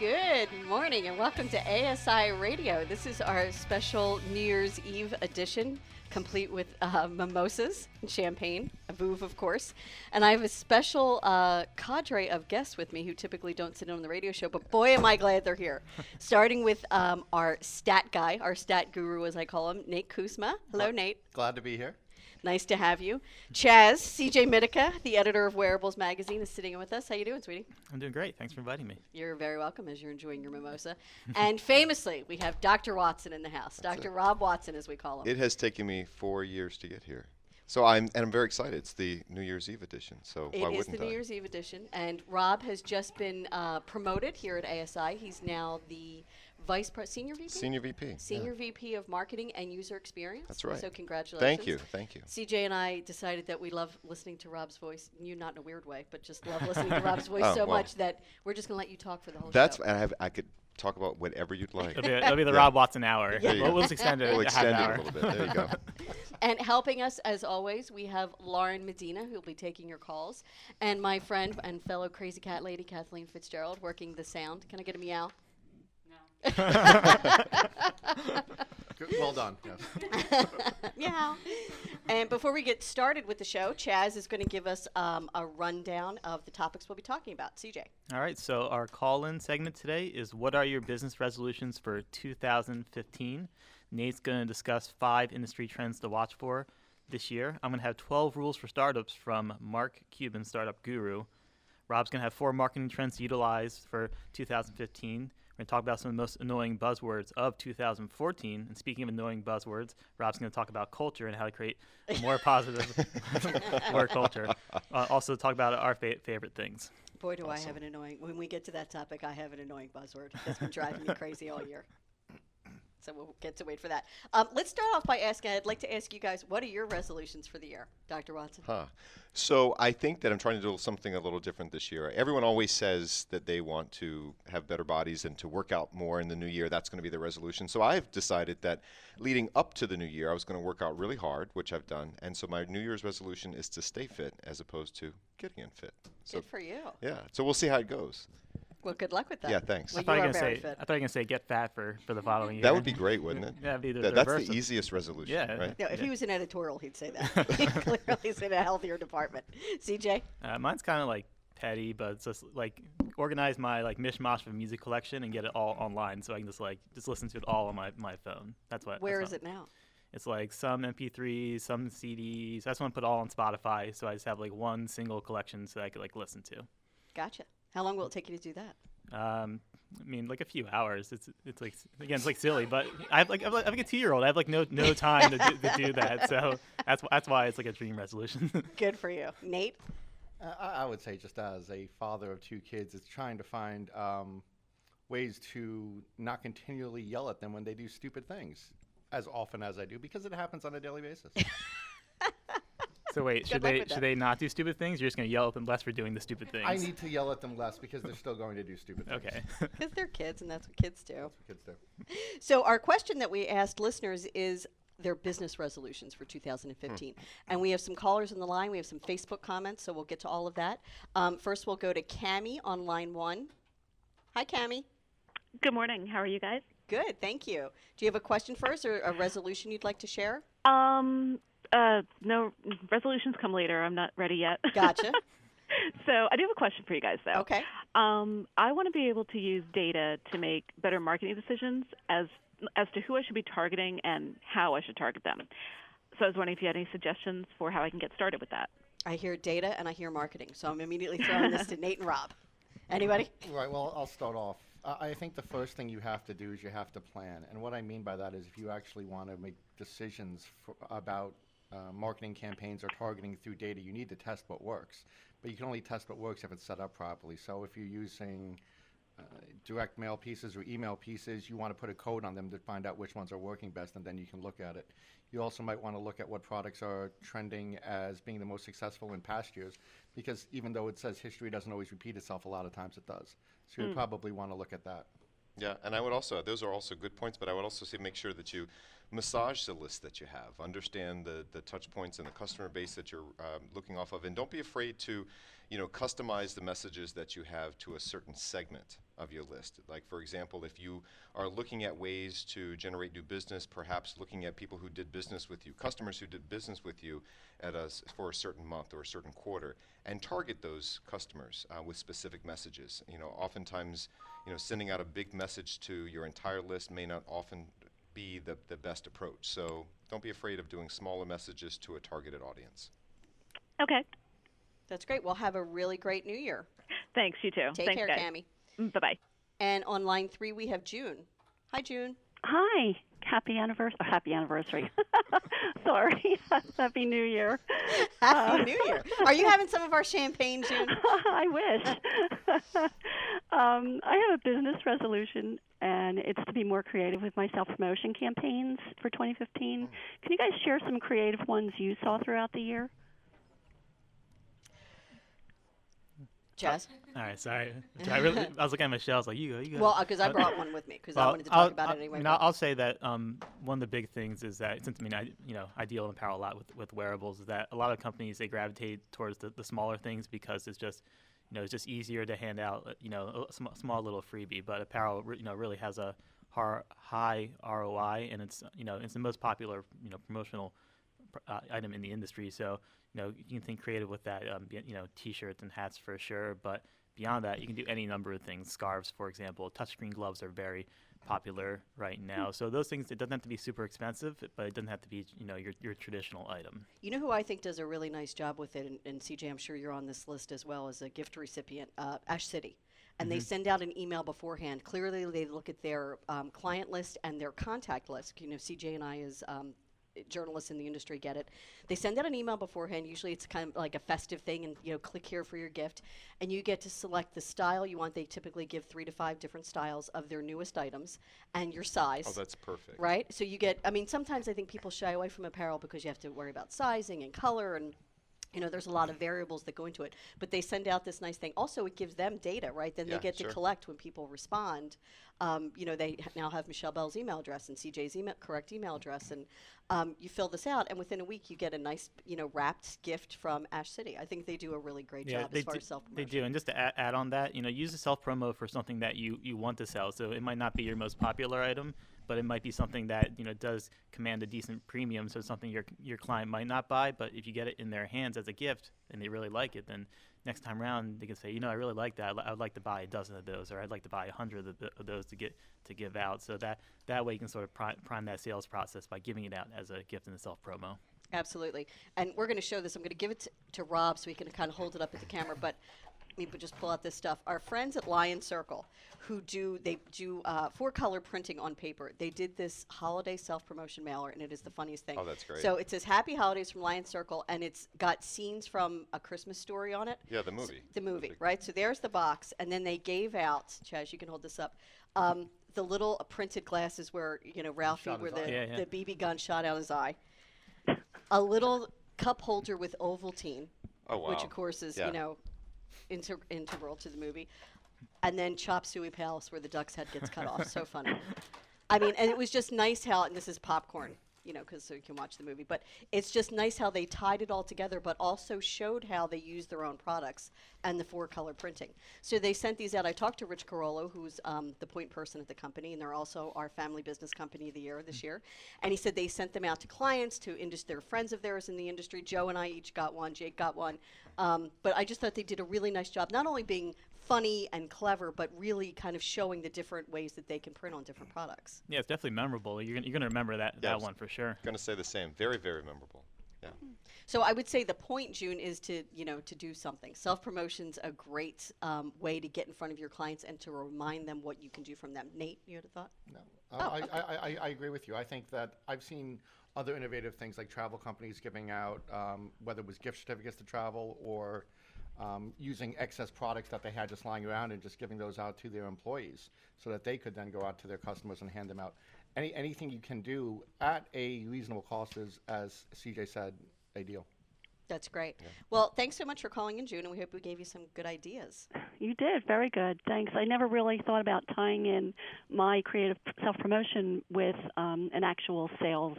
Good morning and welcome to ASI Radio. This is our special New Year's Eve edition, complete with mimosas and champagne, a Vouv, of course. And I have a special cadre of guests with me who typically don't sit in on the radio show, but boy, am I glad they're here. Starting with our stat guy, our stat guru, as I call him, Nate Kuzma. Hello, Nate. Glad to be here. Nice to have you. Chaz, CJ Mitica, the editor of Wearables Magazine, is sitting in with us. How you doing, sweetie? I'm doing great. Thanks for inviting me. You're very welcome as you're enjoying your mimosa. And famously, we have Dr. Watson in the house. Dr. Rob Watson, as we call him. It has taken me 4 years to get here. So I'm very excited. It's the New Year's Eve edition, so why wouldn't I? It is the New Year's Eve edition, and Rob has just been promoted here at ASI. He's now the Senior VP? Senior VP of Marketing and User Experience. That's right. So congratulations. Thank you. CJ and I decided that we love listening to Rob's voice. You not in a weird way, but just love listening to Rob's voice much that we're just going to let you talk for the whole show. I could talk about whatever you'd like. It'll be the Rob Watson hour. Yeah. We'll just extend it We'll a half extend hour. it a little bit. There you go. And helping us, as always, we have Lauren Medina, who will be taking your calls, and my friend and fellow crazy cat lady, Kathleen Fitzgerald, working the sound. Can I get a meow? Good, well done. Yes. Meow. And before we get started with the show, Chaz is going to give us a rundown of the topics we'll be talking about. CJ. All right, so our call-in segment today is what are your business resolutions for 2015? Nate's going to discuss 5 industry trends to watch for this year. I'm going to have 12 rules for startups from Mark Cuban, Startup Guru. Rob's going to have 4 marketing trends to utilize for 2015. We're going to talk about some of the most annoying buzzwords of 2014. And speaking of annoying buzzwords, Rob's going to talk about culture and how to create a more positive work culture. Also talk about our favorite things. Boy, do awesome. I have an annoying, when we get to that topic, I have an annoying buzzword that's been driving me crazy all year. So we'll get to wait for that. Let's start off by asking, I'd like to ask you guys, what are your resolutions for the year? Dr. Watson? So I think that I'm trying to do something a little different this year. Everyone always says that they want to have better bodies and to work out more in the new year. That's going to be the resolution. So I've decided that leading up to the new year, I was going to work out really hard, which I've done. And so my New Year's resolution is to stay fit as opposed to getting unfit. So good for you. Yeah. So we'll see how it goes. Well, good luck with that. Yeah, thanks. Well, I thought you were going to say get fat for the following year. That would be great, wouldn't it? Yeah, be that's the easiest resolution, yeah. right? No, if he was in editorial, he'd say that. He clearly is in a healthier department. CJ? Mine's kind of like petty, but it's just like organize my like mishmash of music collection and get it all online so I can just listen to it all on my phone. Where is it now? It's like some MP3s, some CDs. I just want to put it all on Spotify, so I just have like one single collection so I could like listen to. Gotcha. How long will it take you to do that? I mean, like a few hours. It's like, again, it's like silly, but I have like a 2-year-old. I have like no time to do that. So that's why it's like a dream resolution. Good for you, Nate. I would say, just as a father of 2 kids, it's trying to find ways to not continually yell at them when they do stupid things as often as I do, because it happens on a daily basis. So wait, should they not do stupid things? You're just going to yell at them less for doing the stupid things? I need to yell at them less because they're still going to do stupid things. Okay. Because they're kids, and that's what kids do. That's what kids do. So our question that we asked listeners is their business resolutions for 2015. And we have some callers on the line. We have some Facebook comments, so we'll get to all of that. First, we'll go to Cami on line 1. Hi, Cami. Good morning. How are you guys? Good, thank you. Do you have a question for us or a resolution you'd like to share? No, resolutions come later. I'm not ready yet. Gotcha. So I do have a question for you guys, though. Okay. I want to be able to use data to make better marketing decisions as to who I should be targeting and how I should target them. So I was wondering if you had any suggestions for how I can get started with that. I hear data and I hear marketing, so I'm immediately throwing this to Nate and Rob. Anybody? Right, well, I'll start off. I think the first thing you have to do is you have to plan. And what I mean by that is if you actually want to make decisions about marketing campaigns or targeting through data, you need to test what works. But you can only test what works if it's set up properly. So if you're using direct mail pieces or email pieces, you want to put a code on them to find out which ones are working best, and then you can look at it. You also might want to look at what products are trending as being the most successful in past years, because even though it says history doesn't always repeat itself, a lot of times it does. So you probably want to look at that. Yeah, and I would also, those are also good points, but I would also say make sure that you massage the list that you have, understand the touch points and the customer base that you're looking off of, and don't be afraid to, customize the messages that you have to a certain segment of your list. Like, for example, if you are looking at ways to generate new business, perhaps looking at people who did business with you, customers who did business with you for a certain month or a certain quarter, and target those customers with specific messages. Oftentimes, sending out a big message to your entire list may not often be the best approach. So don't be afraid of doing smaller messages to a targeted audience. Okay. That's great. Well, have a really great New Year. Thanks, you too. Take Thanks, care, guys. Cami. Bye-bye. And on line 3, we have June. Hi, June. Hi. Happy anniversary. Sorry. Happy New Year. Happy New Year. Are you having some of our champagne, June? I wish. I have a business resolution, and it's to be more creative with my self-promotion campaigns for 2015. Can you guys share some creative ones you saw throughout the year? Jazz? All right, sorry. I was looking at Michelle. I was like, you go. Well, because I brought one with me because I wanted to talk about it anyway. I'll say that one of the big things is that since I deal in apparel a lot with wearables, is that a lot of companies they gravitate towards the smaller things because it's just easier to hand out a small little freebie. But apparel really has a high ROI, and it's the most popular promotional item in the industry. So you can think creative with that. T-shirts and hats for sure. But beyond that, you can do any number of things. Scarves, for example. Touchscreen gloves are very popular right now. So those things, it doesn't have to be super expensive, but it doesn't have to be your traditional item. You know who I think does a really nice job with it, and CJ, I'm sure you're on this list as well as a gift recipient, Ash City. And they send out an email beforehand. Clearly, they look at their client list and their contact list. CJ and I as journalists in the industry get it. They send out an email beforehand. Usually it's kind of like a festive thing, and click here for your gift, and you get to select the style you want. They typically give 3 to 5 different styles of their newest items and your size. Oh, that's perfect. Right? So you get, sometimes I think people shy away from apparel because you have to worry about sizing and color, and there's a lot of variables that go into it. But they send out this nice thing. Also, it gives them data, right? Then they get to collect when people respond. They now have Michelle Bell's email address and CJ's correct email address, and you fill this out, and within a week you get a nice, wrapped gift from Ash City. I think they do a really great job as far as self-promotion. They do, and just to add on that, use the self-promo for something that you want to sell. So it might not be your most popular item, but it might be something that does command a decent premium. So it's something your client might not buy, but if you get it in their hands as a gift and they really like it, then next time around they can say, I really like that. I would like to buy a dozen of those, or I'd like to buy 100 of those to give out. So that way you can sort of prime that sales process by giving it out as a gift in the self-promo. Absolutely. And we're going to show this. I'm going to give it to Rob so he can kind of hold it up at the camera. But let me just pull out this stuff. Our friends at Lion Circle, who do 4-color printing on paper. They did this holiday self-promotion mailer, and it is the funniest thing. Oh, that's great. So it says Happy Holidays from Lion Circle, and it's got scenes from A Christmas Story on it. Yeah, the movie. The movie, right? So there's the box, and then they gave out, Chaz, you can hold this up, the little printed glasses where, Ralphie, where the BB gun shot out his eye. A little cup holder with Ovaltine, which, of course, is, integral to the movie. And then Chop Suey Palace, where the duck's head gets cut off. So funny. And it was just nice how, and this is popcorn, because so you can watch the movie. But it's just nice how they tied it all together, but also showed how they use their own products and the 4-color printing. So they sent these out. I talked to Rich Carollo, who's the point person at the company, and they're also our Family Business Company of the Year this year. And he said they sent them out to clients, to their friends of theirs in the industry. Joe and I each got one. Jake got one. But I just thought they did a really nice job, not only being funny and clever, but really kind of showing the different ways that they can print on different products. Yeah, it's definitely memorable. You're gonna remember that one for sure. Going to say the same. Very, very memorable. Yeah. So I would say the point, June, is to do something. Self-promotion's a great way to get in front of your clients and to remind them what you can do from them. Nate, you had a thought? No. I agree with you. I think that I've seen other innovative things like travel companies giving out, whether it was gift certificates to travel or using excess products that they had just lying around and just giving those out to their employees so that they could then go out to their customers and hand them out. Anything you can do at a reasonable cost is, as CJ said, ideal. That's great. Well, thanks so much for calling in, June, and we hope we gave you some good ideas. You did. Very good. Thanks. I never really thought about tying in my creative self-promotion with an actual sales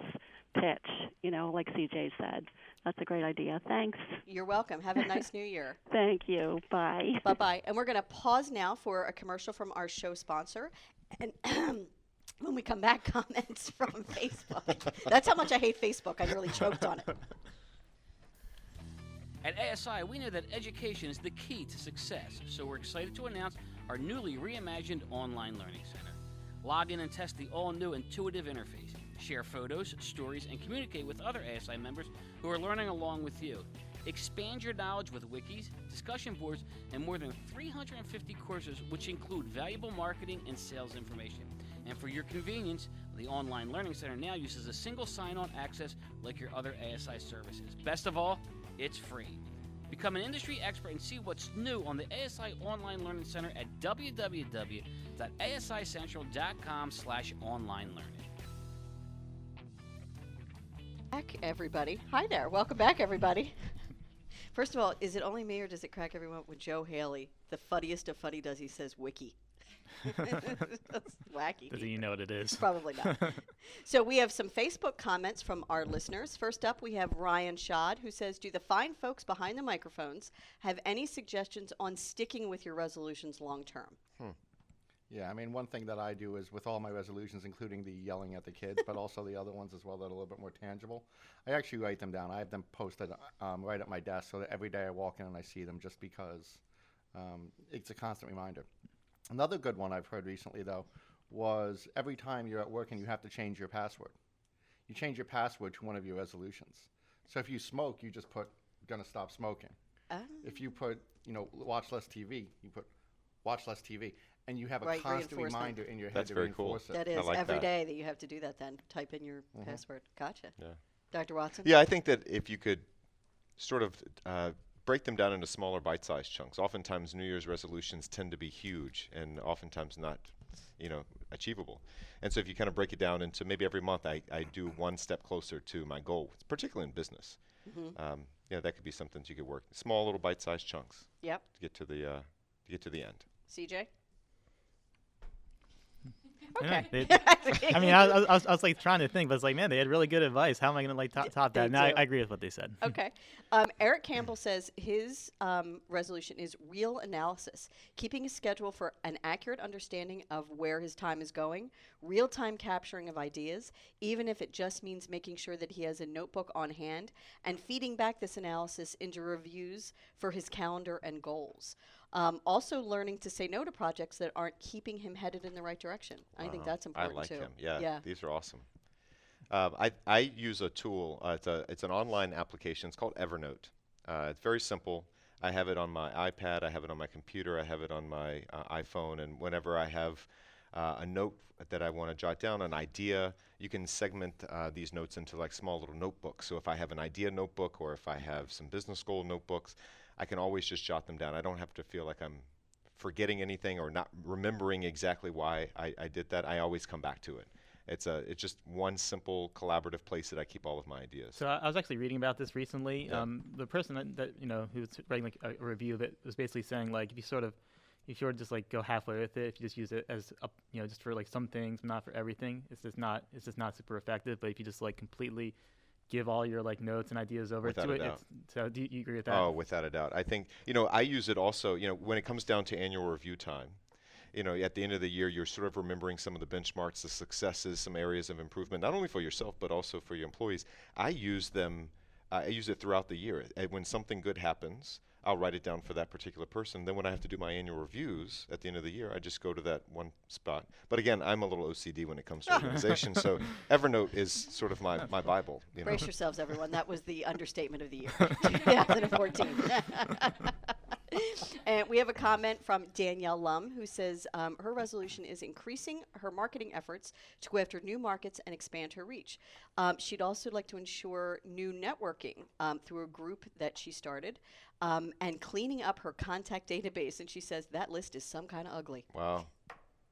pitch, like CJ said. That's a great idea. Thanks. You're welcome. Have a nice new year. Thank you. Bye. Bye-bye. And we're going to pause now for a commercial from our show sponsor. And when we come back, comments from Facebook. That's how much I hate Facebook. I nearly choked on it. At ASI, we know that education is the key to success, so we're excited to announce our newly reimagined online learning center. Log in and test the all-new intuitive interface. Share photos, stories, and communicate with other ASI members who are learning along with you. Expand your knowledge with wikis, discussion boards, and more than 350 courses, which include valuable marketing and sales information. And for your convenience, the Online Learning Center now uses a single sign-on access like your other ASI services. Best of all, it's free. Become an industry expert and see what's new on the ASI Online Learning Center at www.asicentral.com/online-learning. Back, everybody. Hi there. Welcome back, everybody. First of all, is it only me or does it crack everyone up when Joe Haley, the funniest of funny does, he says wiki? That's wacky. Doesn't you know what it is? Probably not. So we have some Facebook comments from our listeners. First up, we have Ryan Schad, who says, do the fine folks behind the microphones have any suggestions on sticking with your resolutions long term? Yeah, I mean, one thing that I do is with all my resolutions, including the yelling at the kids, but also the other ones as well that are a little bit more tangible, I actually write them down. I have them posted right at my desk so that every day I walk in and I see them just because it's a constant reminder. Another good one I've heard recently, though, was every time you're at work and you have to change your password. You change your password to one of your resolutions. So if you smoke, you just put, gonna stop smoking. If you put, watch less TV, you put watch less TV. And you have a constant reminder in your head to reinforce it. That is like every that. day that you have to do that then. Type in your password. Gotcha. Yeah. Dr. Watson? Yeah, I think that if you could sort of break them down into smaller bite-sized chunks. Oftentimes New Year's resolutions tend to be huge and oftentimes not, achievable. And so if you kind of break it down into maybe every month I do one step closer to my goal, particularly in business. That could be something that you could work. Small little bite-sized chunks. Yep. To get to the end. CJ? Yeah, Okay. I mean, I was like trying to think, but it's like, man, they had really good advice. How am I going to top that? No, I agree with what they said. Okay. Eric Campbell says his resolution is real analysis, keeping a schedule for an accurate understanding of where his time is going, real-time capturing of ideas, even if it just means making sure that he has a notebook on hand, and feeding back this analysis into reviews for his calendar and goals. Also learning to say no to projects that aren't keeping him headed in the right direction. I think that's important I like too. him. Yeah, these are awesome. I use a tool. It's an online application. It's called Evernote. It's very simple. I have it on my iPad. I have it on my computer. I have it on my iPhone. And whenever I have a note that I want to jot down, an idea, you can segment these notes into like small little notebooks. So if I have an idea notebook or if I have some business goal notebooks, I can always just jot them down. I don't have to feel like I'm forgetting anything or not remembering exactly why I did that. I always come back to it. It's just one simple collaborative place that I keep all of my ideas. So I was actually reading about this recently. Yeah. The person that who was writing like a review of it was basically saying like if you just like go halfway with it, if you just use it as just for like some things, not for everything, it's just not super effective. But if you just like completely give all your like notes and ideas over Without to a it. doubt. So do you agree with that? Oh, without a doubt. I think, I use it also, when it comes down to annual review time, at the end of the year, you're sort of remembering some of the benchmarks, the successes, some areas of improvement, not only for yourself, but also for your employees. I use it throughout the year. And when something good happens, I'll write it down for that particular person. Then when I have to do my annual reviews at the end of the year, I just go to that one spot. But again, I'm a little OCD when it comes to organization, so Evernote is sort of my Bible. Brace yourselves, everyone. That was the understatement of the year, 2014. And we have a comment from Danielle Lum, who says her resolution is increasing her marketing efforts to go after new markets and expand her reach. She'd also like to ensure new networking through a group that she started and cleaning up her contact database. And she says that list is some kind of ugly. Wow.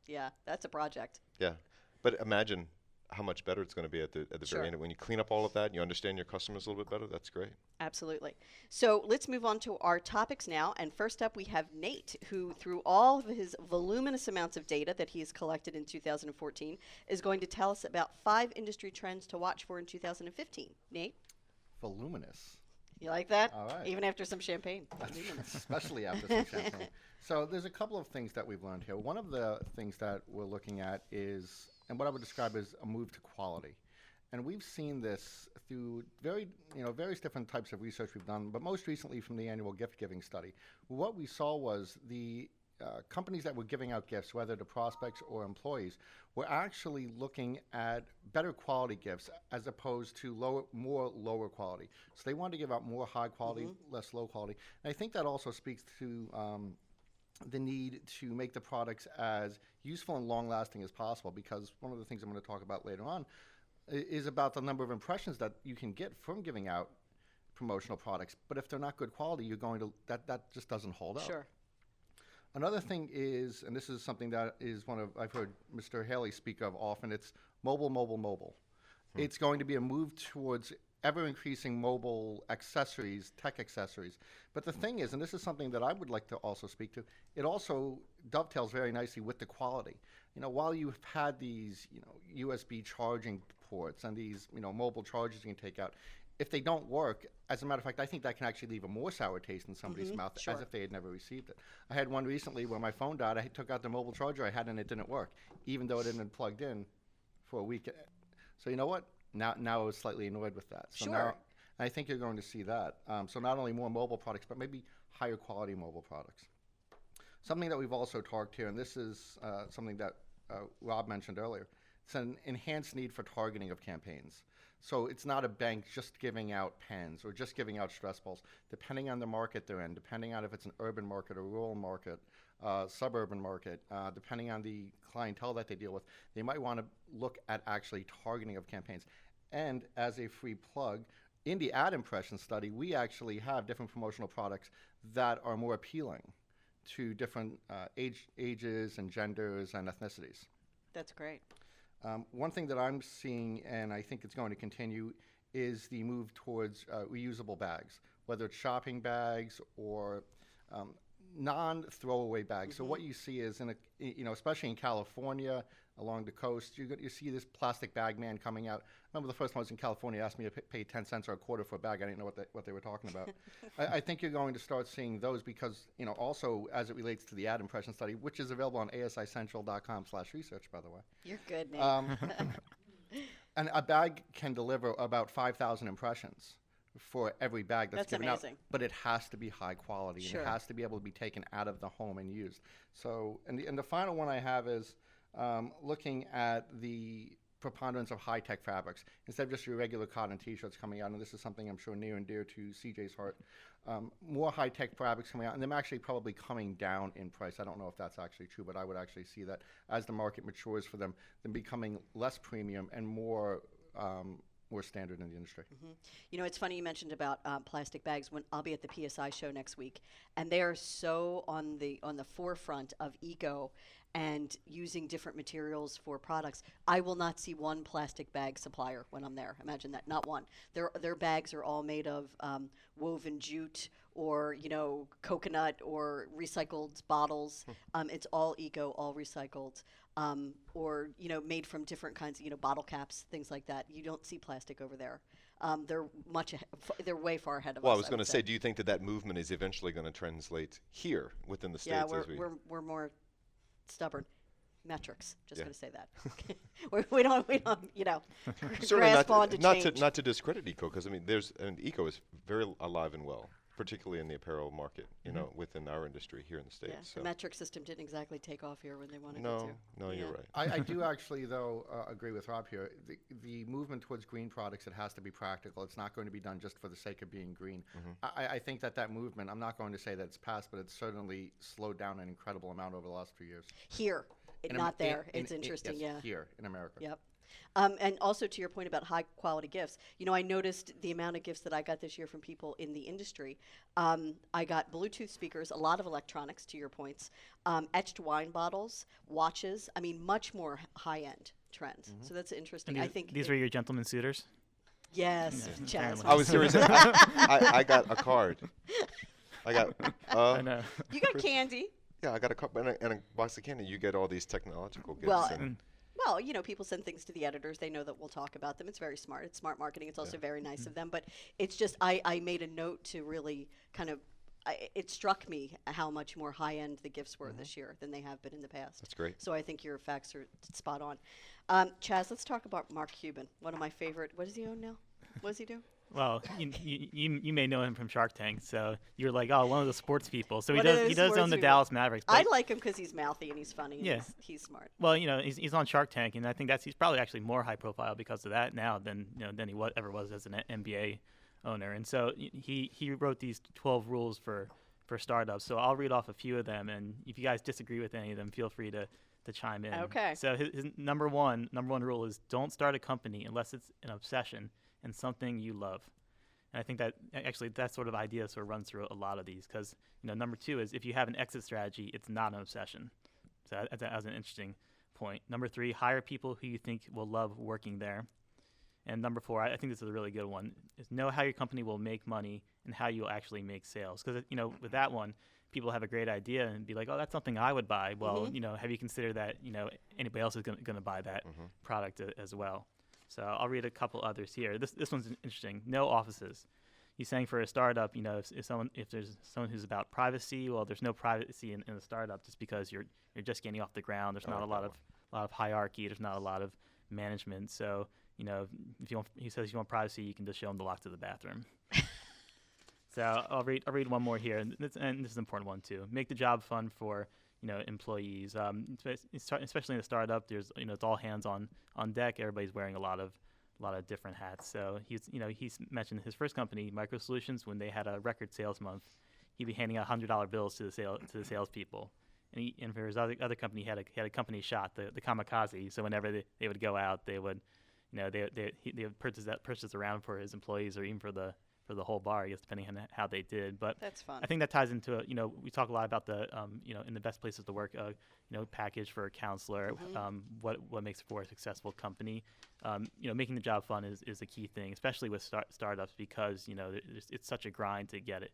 Yeah, that's a project. Yeah. But imagine how much better it's going to be at the Sure. very end. When you clean up all of that and you understand your customers a little bit better, that's great. Absolutely. So let's move on to our topics now. And first up, we have Nate, who, through all of his voluminous amounts of data that he has collected in 2014, is going to tell us about 5 industry trends to watch for in 2015. Nate, Voluminous. you like that? All right. Even after some champagne. Voluminous. Especially after some champagne. So there's a couple of things that we've learned here. One of the things that we're looking at is, and what I would describe as a move to quality. And we've seen this through various different types of research we've done, but most recently from the annual gift giving study. What we saw was the companies that were giving out gifts, whether to prospects or employees, were actually looking at better quality gifts as opposed to more lower quality. So they wanted to give out more high quality, less low quality. And I think that also speaks to the need to make the products as useful and long-lasting as possible, because one of the things I'm going to talk about later on is about the number of impressions that you can get from giving out promotional products. But if they're not good quality, you're going to that just doesn't hold up. Sure. Another thing is, and this is something that is I've heard Mr. Haley speak of often, it's mobile, mobile, mobile. It's going to be a move towards ever-increasing mobile accessories, tech accessories. But the thing is, and this is something that I would like to also speak to, it also dovetails very nicely with the quality. While you've had these, USB charging ports and these, mobile chargers you can take out, if they don't work, as a matter of fact, I think that can actually leave a more sour taste in somebody's mouth, sure. as if they had never received it. I had one recently where my phone died. I took out the mobile charger I had and it didn't work, even though it had been plugged in for a week. So you know what? Now I was slightly annoyed with that. So Sure. now I think you're going to see that. So not only more mobile products, but maybe higher quality mobile products. Something that we've also talked here, and this is something that Rob mentioned earlier, it's an enhanced need for targeting of campaigns. So it's not a bank just giving out pens or just giving out stress balls. Depending on the market they're in, depending on if it's an urban market or rural market, suburban market, depending on the clientele that they deal with, they might want to look at actually targeting of campaigns. And as a free plug, in the ad impression study, we actually have different promotional products that are more appealing to different ages and genders and ethnicities. That's great. One thing that I'm seeing, and I think it's going to continue, is the move towards reusable bags, whether it's shopping bags or non-throwaway bags. So what you see is, especially in California, along the coast, you see this plastic bag man coming out. I remember the first time I was in California, asked me to pay 10 cents or a quarter for a bag. I didn't know what they were talking about. I think you're going to start seeing those because, also as it relates to the ad impression study, which is available on asicentral.com/research, by the way. You're good, Nate. And a bag can deliver about 5,000 impressions for every bag that's given amazing. out. But it has to be high quality, Sure. and it has to be able to be taken out of the home and used. So, and the final one I have is looking at the preponderance of high-tech fabrics instead of just your regular cotton T-shirts coming out, and this is something I'm sure near and dear to CJ's heart. More high-tech fabrics coming out, and them actually probably coming down in price. I don't know if that's actually true, but I would actually see that as the market matures for them becoming less premium and more standard in the industry. It's funny you mentioned about plastic bags. When I'll be at the PSI show next week, and they are so on the forefront of eco and using different materials for products. I will not see one plastic bag supplier when I'm there. Imagine that, not one. Their bags are all made of woven jute or coconut or recycled bottles. It's all eco, all recycled. Or made from different kinds of bottle caps, things like that. You don't see plastic over there. They're way far ahead of us. Well, I was going to say, do you think that movement is eventually going to translate here within the states? Yeah, we're more stubborn. Metrics. Just going to say that. we don't grasp onto change. Not to discredit eco, because eco is very alive and well, particularly in the apparel market, within our industry here in the States. Yeah, so. the metric system didn't exactly take off here when they wanted it to. No, you're right. I do actually, though, agree with Rob here. The movement towards green products, it has to be practical. It's not going to be done just for the sake of being green. I think that movement, I'm not going to say that it's passed, but it's certainly slowed down an incredible amount over the last few years. Here, not there. It's interesting, yes, yeah. Here in America. Yep. And also to your point about high quality gifts, I noticed the amount of gifts that I got this year from people in the industry. I got Bluetooth speakers, a lot of electronics, to your points, etched wine bottles, watches. Much more high end trends. So that's interesting. And I think these were your gentleman suitors? yes, Yeah, Chaz. apparently. I was serious. I got a card. I got. I know. You got candy. Yeah, I got a card and a box of candy. You get all these technological gifts. Well, and Well, people send things to the editors. They know that we'll talk about them. It's very smart. It's smart marketing. It's also very nice of them. But it's just I made a note to really kind of it struck me how much more high-end the gifts were this year than they have been in the past. That's great. So I think your facts are spot on. Chaz, let's talk about Mark Cuban, one of my favorite. What does he own now? What does he do? Well, you may know him from Shark Tank, so you're like, oh, one of the sports people. So One of he those does sports own the people. Dallas Mavericks. I but- like him because he's mouthy and he's funny. And Yeah. he's smart. Well, he's on Shark Tank, and I think he's probably actually more high profile because of that now than he ever was as an NBA owner. And so he wrote these 12 rules for startups. So I'll read off a few of them, and if you guys disagree with any of them, feel free to chime in. Okay. So his number one rule is don't start a company unless it's an obsession and something you love. And I think that actually that sort of idea sort of runs through a lot of these because number two is if you have an exit strategy, it's not an obsession. So that was an interesting point. Number three, hire people who you think will love working there. And number four, I think this is a really good one, is know how your company will make money and how you'll actually make sales. Because, with that one, people have a great idea and be like, oh, that's something I would buy. Well, have you considered that, anybody else is going to buy that product as well? So I'll read a couple others here. This one's interesting. No offices. He's saying for a startup, if there's someone who's about privacy, well, there's no privacy in a startup just because you're just getting off the ground. There's not a lot of hierarchy. There's not a lot of management. So, he says if you want privacy, you can just show him the lock to the bathroom. So I'll read one more here, and this is an important one too. Make the job fun for employees, especially in a startup. There's it's all hands on deck. Everybody's wearing a lot of different hats. So he's mentioned his first company, Micro Solutions, when they had a record sales month, he'd be handing out $100 bills to the salespeople. And for his other company, he had a company shot, the Kamikaze. So whenever they would go out, they would they would purchase around for his employees or even for the whole bar, I guess, depending on how they did. But That's fun. I think that ties into we talk a lot about the in the best places to work, package for a counselor, what makes for a successful company. Making the job fun is a key thing, especially with startups because it's such a grind to get it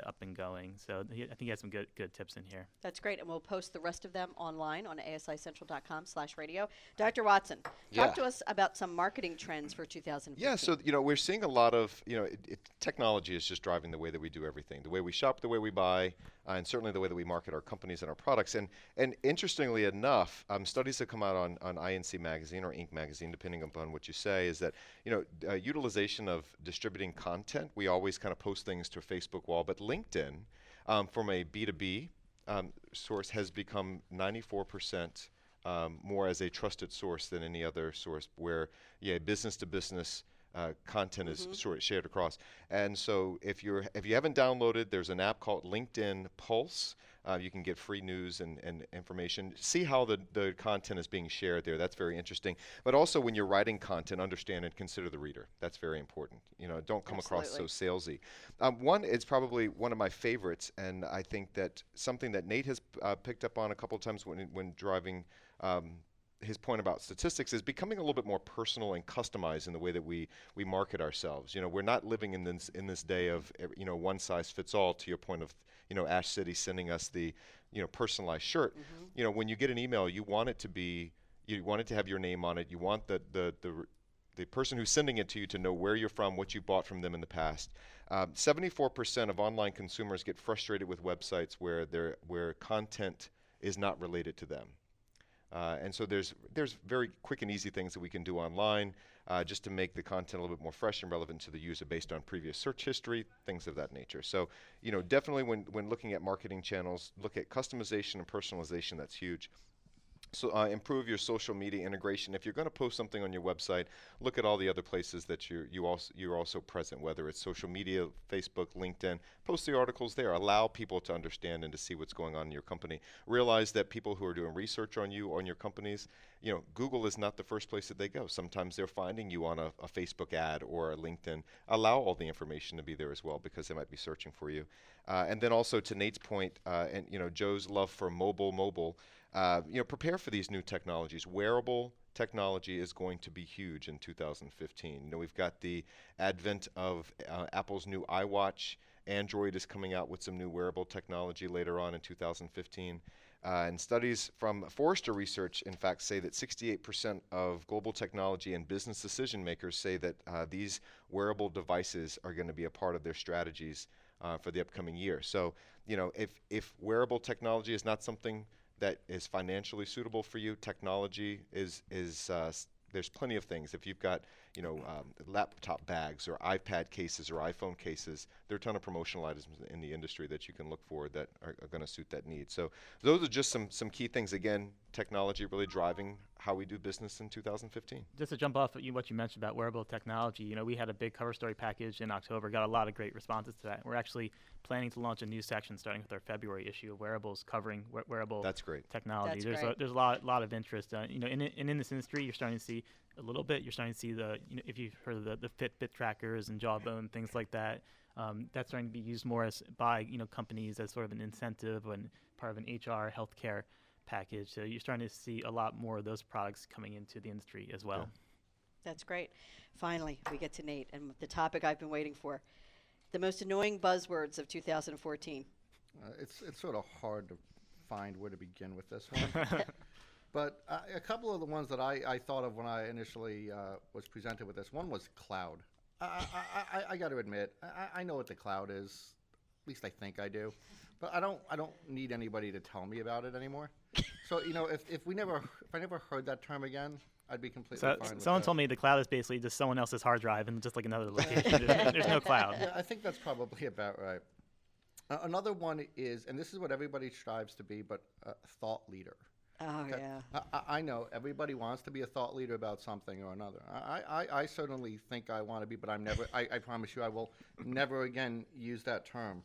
up and going. So I think he has some good tips in here. That's great, and we'll post the rest of them online on asicentral.com/radio. Dr. Watson, talk to us about some marketing trends for 2015. Yeah, so we're seeing a lot of technology is just driving the way that we do everything, the way we shop, the way we buy, and certainly the way that we market our companies and our products. And interestingly enough, studies that come out on INC magazine or Inc. magazine, depending upon what you say, is that utilization of distributing content. We always kind of post things to a Facebook wall, but LinkedIn, from a B2B source, has become 94% more as a trusted source than any other source, where business to business content is sort of shared across. And so if you haven't downloaded, there's an app called LinkedIn Pulse. You can get free news and information. See how the content is being shared there. That's very interesting. But also when you're writing content, understand and consider the reader. That's very important. Don't come across so salesy. One is probably one of my favorites, and I think that something that Nate has picked up on a couple of times when driving his point about statistics is becoming a little bit more personal and customized in the way that we market ourselves. We're not living in this day of one size fits all. To your point of Ash City sending us the personalized shirt. When you get an email, you want it to have your name on it. You want the person who's sending it to you to know where you're from, what you bought from them in the past. 74% of online consumers get frustrated with websites where content is not related to them. And so there's very quick and easy things that we can do online just to make the content a little bit more fresh and relevant to the user based on previous search history, things of that nature. So, definitely when looking at marketing channels, look at customization and personalization. That's huge. So improve your social media integration. If you're going to post something on your website, look at all the other places that you're also present, whether it's social media, Facebook, LinkedIn. Post the articles there. Allow people to understand and to see what's going on in your company. Realize that people who are doing research on you, on your companies, Google is not the first place that they go. Sometimes they're finding you on a Facebook ad or a LinkedIn. Allow all the information to be there as well because they might be searching for you. And then also to Nate's point, and Joe's love for mobile. Prepare for these new technologies. Wearable technology is going to be huge in 2015. We've got the advent of Apple's new iWatch. Android is coming out with some new wearable technology later on in 2015. And studies from Forrester Research, in fact, say that 68% of global technology and business decision makers say that these wearable devices are going to be a part of their strategies for the upcoming year. So, if wearable technology is not something that is financially suitable for you, technology is there's plenty of things. If you've got laptop bags or iPad cases or iPhone cases, there are a ton of promotional items in the industry that you can look for that are going to suit that need. So those are just some key things. Again, technology really driving how we do business in 2015. Just to jump off at what you mentioned about wearable technology, we had a big cover story package in October, got a lot of great responses to that. We're actually planning to launch a new section starting with our February issue of wearables covering wearable That's great. technology. That's great. There's a lot of interest. In this industry, you're starting to see a little bit. You're starting to see if you've heard of the Fitbit trackers and Jawbone, things like that. That's starting to be used more by companies as sort of an incentive and part of an HR healthcare package. So you're starting to see a lot more of those products coming into the industry as well. Yeah. That's great. Finally, we get to Nate and the topic I've been waiting for. The most annoying buzzwords of 2014. It's sort of hard to find where to begin with this one. But a couple of the ones that I thought of when I initially was presented with this, one was cloud. I got to admit, I know what the cloud is. At least I think I do. But I don't need anybody to tell me about it anymore. So, if I never heard that term again, I'd be completely fine with that. Someone told me the cloud is basically just someone else's hard drive and just like another location. There's no cloud. Yeah, I think that's probably about right. Another one is, and this is what everybody strives to be, but thought leader. Oh, yeah. I know everybody wants to be a thought leader about something or another. I certainly think I want to be, but I promise you I will never again use that term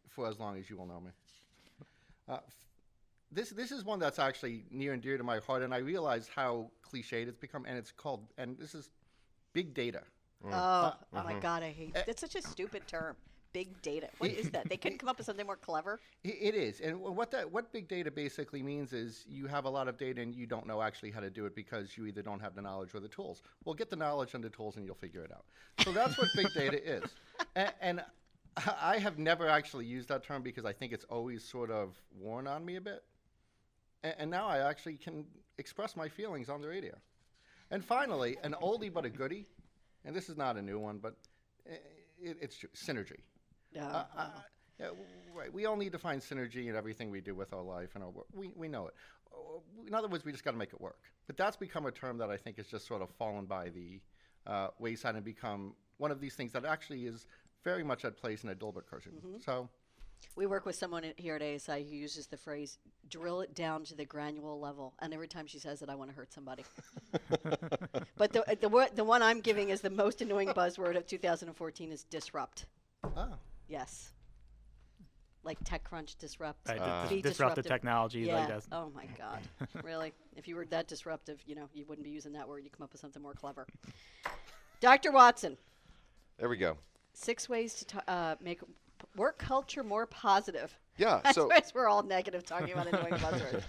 for as long as you will know me. This is one that's actually near and dear to my heart, and I realize how cliched it's become, and this is big data. Oh my God, I hate it. That's such a stupid term. Big data. What is that? They couldn't come up with something more clever? It is. And what big data basically means is you have a lot of data and you don't know actually how to do it because you either don't have the knowledge or the tools. Well, get the knowledge and the tools and you'll figure it out. So that's what big data is. And I have never actually used that term because I think it's always sort of worn on me a bit. And now I actually can express my feelings on the radio. And finally, an oldie but a goodie, and this is not a new one, but it's true, synergy. Yeah, right. We all need to find synergy in everything we do with our life and our work. We know it. In other words, we just got to make it work. But that's become a term that I think has just sort of fallen by the wayside and become one of these things that actually is very much at place in a Dilbert person. Mm-hmm. So we work with someone here at ASI who uses the phrase, drill it down to the granular level. And every time she says it, I want to hurt somebody. But the one I'm giving is the most annoying buzzword of 2014 is disrupt. Oh. Yes. Like TechCrunch disrupt. Disruptive technology. Yeah. Like that. Oh, my God. Really? If you were that disruptive, you wouldn't be using that word. You'd come up with something more clever. Dr. Watson. There we go. 6 ways to make work culture more positive. Yeah, so we're all negative talking about annoying buzzwords.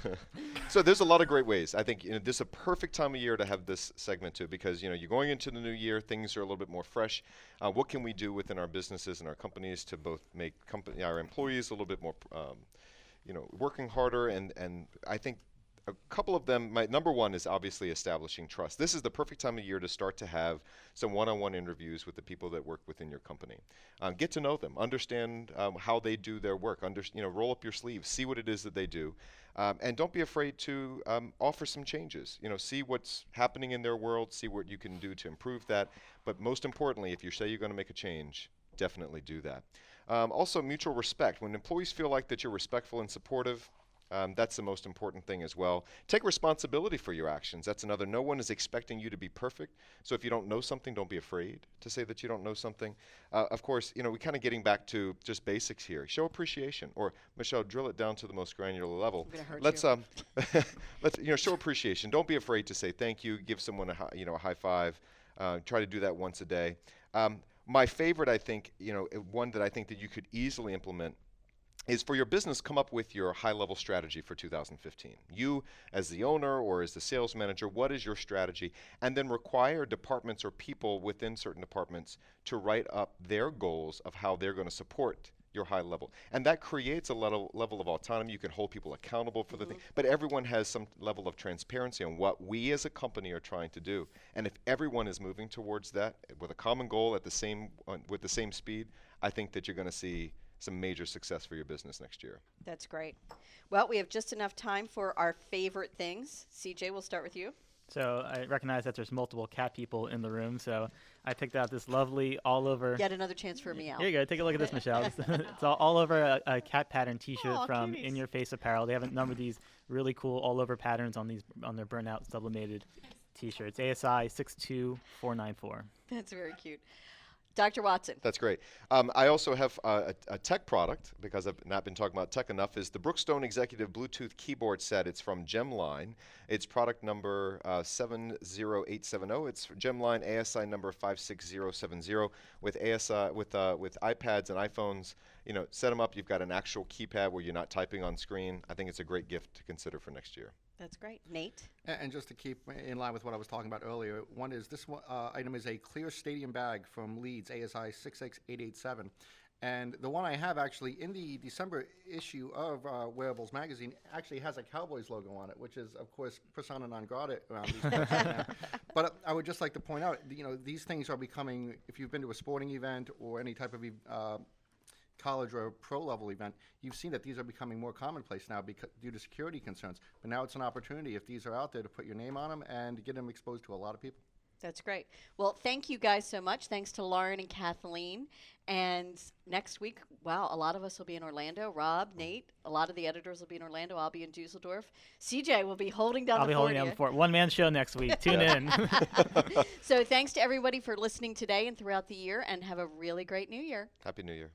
So there's a lot of great ways. I think this is a perfect time of year to have this segment too, because you're going into the new year, things are a little bit more fresh. What can we do within our businesses and our companies to both make our employees a little bit more, working harder? And I think a couple of them, my number one is obviously establishing trust. This is the perfect time of year to start to have some one-on-one interviews with the people that work within your company. Get to know them, understand how they do their work, roll up your sleeves, see what it is that they do, and don't be afraid to offer some changes. See what's happening in their world, see what you can do to improve that. But most importantly, if you say you're going to make a change, definitely do that. Also, mutual respect. When employees feel like that you're respectful and supportive, that's the most important thing as well. Take responsibility for your actions. That's another. No one is expecting you to be perfect. So if you don't know something, don't be afraid to say that you don't know something. Of course, we're kind of getting back to just basics here. Show appreciation, or Michelle, drill it down to the most granular level. Let's show appreciation. Don't be afraid to say thank you. Give someone a high five. Try to do that once a day. My favorite, I think, one that I think that you could easily implement is for your business, come up with your high-level strategy for 2015. You, as the owner or as the sales manager, what is your strategy? And then require departments or people within certain departments to write up their goals of how they're going to support your high level. And that creates a level of autonomy. You can hold people accountable for the thing, but everyone has some level of transparency on what we as a company are trying to do. And if everyone is moving towards that with a common goal at the same with the same speed, I think that you're going to see some major success for your business next year. That's great. Well, we have just enough time for our favorite things. CJ, we'll start with you. So I recognize that there's multiple cat people in the room, so I picked out this lovely all over. Yet another chance for a meow. Here you go. Take a look at this, Michelle. It's all over a cat pattern T-shirt from cuties. In Your Face Apparel. They have a number of these really cool all over patterns on their burnout sublimated T-shirts. ASI 62494. That's very cute. Dr. Watson. That's great. I also have a tech product, because I've not been talking about tech enough, is the Brookstone Executive Bluetooth Keyboard Set. It's from Gemline. It's product number 70870. It's Gemline ASI number 56070. With ASI with iPads and iPhones, set them up. You've got an actual keypad where you're not typing on screen. I think it's a great gift to consider for next year. That's great. Nate? And just to keep in line with what I was talking about earlier, one is this item is a clear stadium bag from Leeds, ASI 66887. And the one I have actually in the December issue of Wearables Magazine actually has a Cowboys logo on it, which is, of course, persona non grata around these parts right now. But I would just like to point out, these things are becoming, if you've been to a sporting event or any type of college or pro level event, you've seen that these are becoming more commonplace now due to security concerns. But now it's an opportunity, if these are out there, to put your name on them and get them exposed to a lot of people. That's great. Well, thank you guys so much. Thanks to Lauren and Kathleen. And next week, wow, a lot of us will be in Orlando. Rob, Nate, a lot of the editors will be in Orlando. I'll be in Dusseldorf. CJ will be holding down I'll the be fort. holding down the fort. One-man show next week. Tune in. So thanks to everybody for listening today and throughout the year, and have a really great new year. Happy New Year.